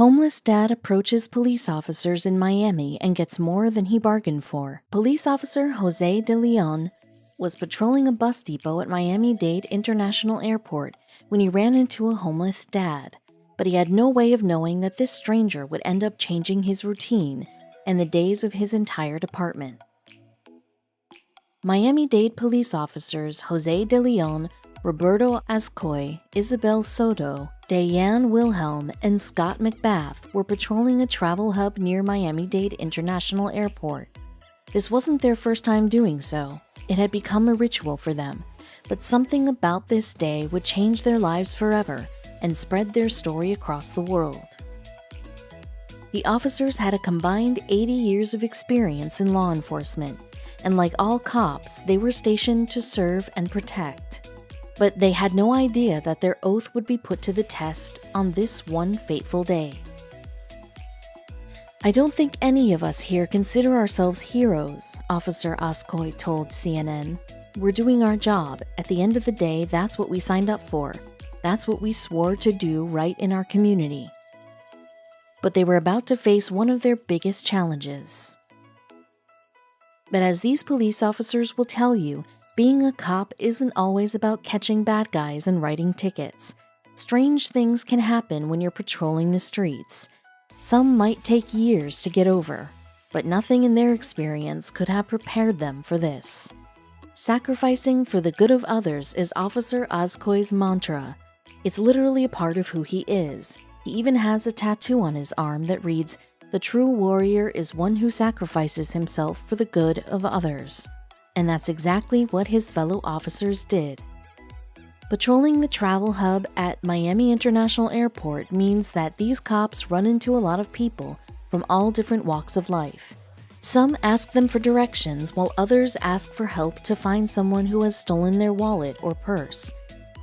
Homeless dad approaches police officers in Miami and gets more than he bargained for. Police officer Jose De Leon was patrolling a bus depot at Miami-Dade International Airport when he ran into a homeless dad, but he had no way of knowing that this stranger would end up changing his routine and the days of his entire department. Miami-Dade police officers Jose De Leon, Roberto Azcoy, Isabel Soto, Diane Wilhelm, and Scott McBath were patrolling a travel hub near Miami-Dade International Airport. This wasn't their first time doing so. It had become a ritual for them, but something about this day would change their lives forever and spread their story across the world. The officers had a combined 80 years of experience in law enforcement, and like all cops, they were stationed to serve and protect. But they had no idea that their oath would be put to the test on this one fateful day. "I don't think any of us here consider ourselves heroes," Officer Azcoy told CNN. "We're doing our job. At the end of the day, that's what we signed up for. That's what we swore to do right in our community." But they were about to face one of their biggest challenges. But as these police officers will tell you, being a cop isn't always about catching bad guys and writing tickets. Strange things can happen when you're patrolling the streets. Some might take years to get over, but nothing in their experience could have prepared them for this. Sacrificing for the good of others is Officer Azcoy's mantra. It's literally a part of who he is. He even has a tattoo on his arm that reads, "The true warrior is one who sacrifices himself for the good of others." And that's exactly what his fellow officers did. Patrolling the travel hub at Miami International Airport means that these cops run into a lot of people from all different walks of life. Some ask them for directions, while others ask for help to find someone who has stolen their wallet or purse.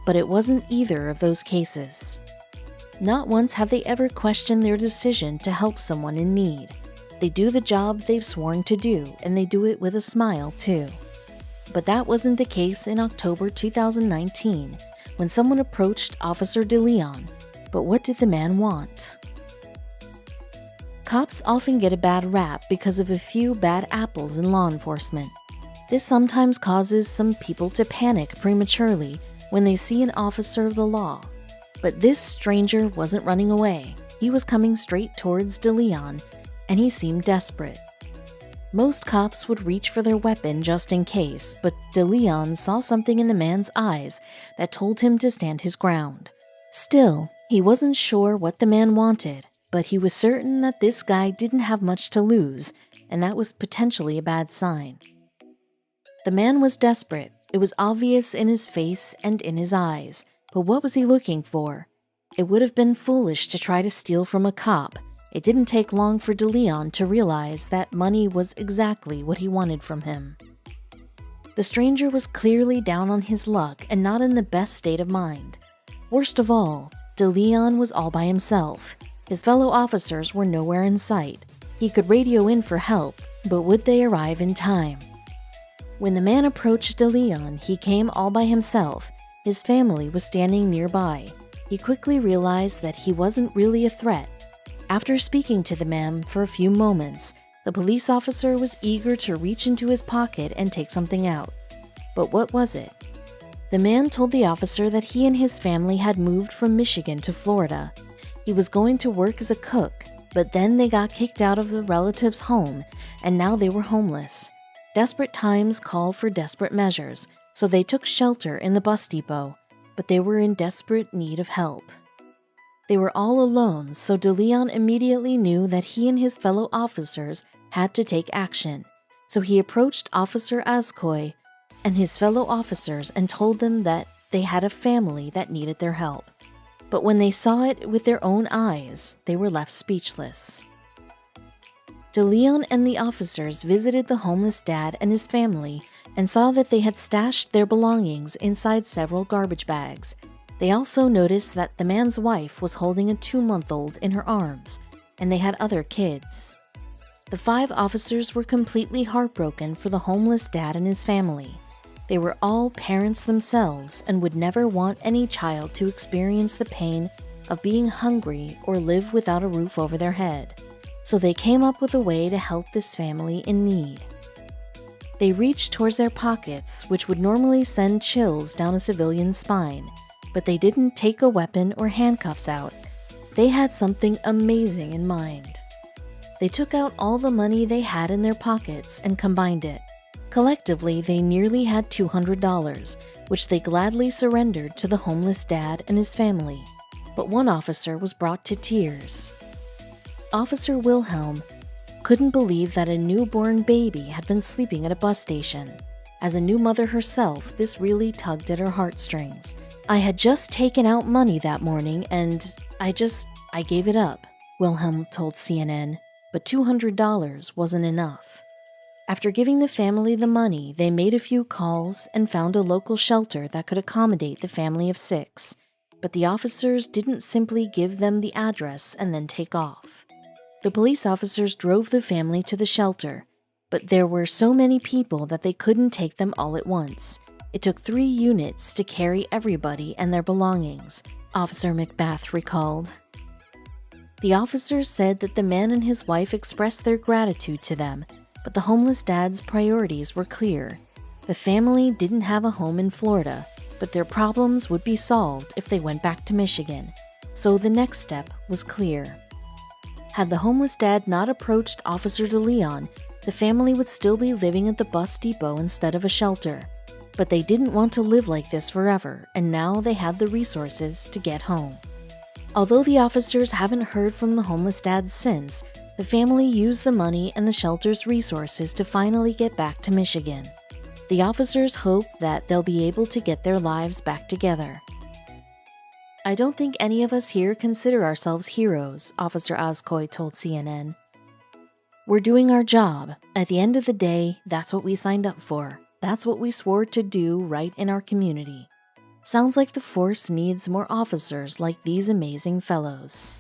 But it wasn't either of those cases. Not once have they ever questioned their decision to help someone in need. They do the job they've sworn to do, and they do it with a smile, too. But that wasn't the case in October 2019, when someone approached Officer De Leon. But what did the man want? Cops often get a bad rap because of a few bad apples in law enforcement. This sometimes causes some people to panic prematurely when they see an officer of the law. But this stranger wasn't running away. He was coming straight towards De Leon, and he seemed desperate. Most cops would reach for their weapon just in case, but De Leon saw something in the man's eyes that told him to stand his ground. Still, he wasn't sure what the man wanted, but he was certain that this guy didn't have much to lose, and that was potentially a bad sign. The man was desperate. It was obvious in his face and in his eyes, but what was he looking for? It would have been foolish to try to steal from a cop. It didn't take long for De Leon to realize that money was exactly what he wanted from him. The stranger was clearly down on his luck and not in the best state of mind. Worst of all, De Leon was all by himself. His fellow officers were nowhere in sight. He could radio in for help, but would they arrive in time? When the man approached De Leon, he came all by himself. His family was standing nearby. He quickly realized that he wasn't really a threat. After speaking to the man for a few moments, the police officer was eager to reach into his pocket and take something out. But what was it? The man told the officer that he and his family had moved from Michigan to Florida. He was going to work as a cook, but then they got kicked out of the relative's home, and now they were homeless. Desperate times call for desperate measures, so they took shelter in the bus depot, but they were in desperate need of help. They were all alone, so De Leon immediately knew that he and his fellow officers had to take action. So he approached Officer Azcoy and his fellow officers and told them that they had a family that needed their help. But when they saw it with their own eyes, they were left speechless. De Leon and the officers visited the homeless dad and his family and saw that they had stashed their belongings inside several garbage bags. They also noticed that the man's wife was holding a 2-month-old in her arms, and they had other kids. The 5 officers were completely heartbroken for the homeless dad and his family. They were all parents themselves and would never want any child to experience the pain of being hungry or live without a roof over their head, so they came up with a way to help this family in need. They reached towards their pockets, which would normally send chills down a civilian's spine, but they didn't take a weapon or handcuffs out. They had something amazing in mind. They took out all the money they had in their pockets and combined it. Collectively, they nearly had $200, which they gladly surrendered to the homeless dad and his family. But one officer was brought to tears. Officer Wilhelm couldn't believe that a newborn baby had been sleeping at a bus station. As a new mother herself, this really tugged at her heartstrings. "I had just taken out money that morning and I gave it up," Wilhelm told CNN, but $200 wasn't enough. After giving the family the money, they made a few calls and found a local shelter that could accommodate the family of 6, but the officers didn't simply give them the address and then take off. The police officers drove the family to the shelter, but there were so many people that they couldn't take them all at once. It took 3 units to carry everybody and their belongings, Officer McBath recalled. The officers said that the man and his wife expressed their gratitude to them, but the homeless dad's priorities were clear. The family didn't have a home in Florida, but their problems would be solved if they went back to Michigan, so the next step was clear. Had the homeless dad not approached Officer DeLeon, the family would still be living at the bus depot instead of a shelter. But they didn't want to live like this forever, and now they had the resources to get home. Although the officers haven't heard from the homeless dad since, the family used the money and the shelter's resources to finally get back to Michigan. The officers hope that they'll be able to get their lives back together. "I don't think any of us here consider ourselves heroes," Officer Ozcoy told CNN. "We're doing our job. At the end of the day, that's what we signed up for. That's what we swore to do right in our community. Sounds like the force needs more officers like these amazing fellows."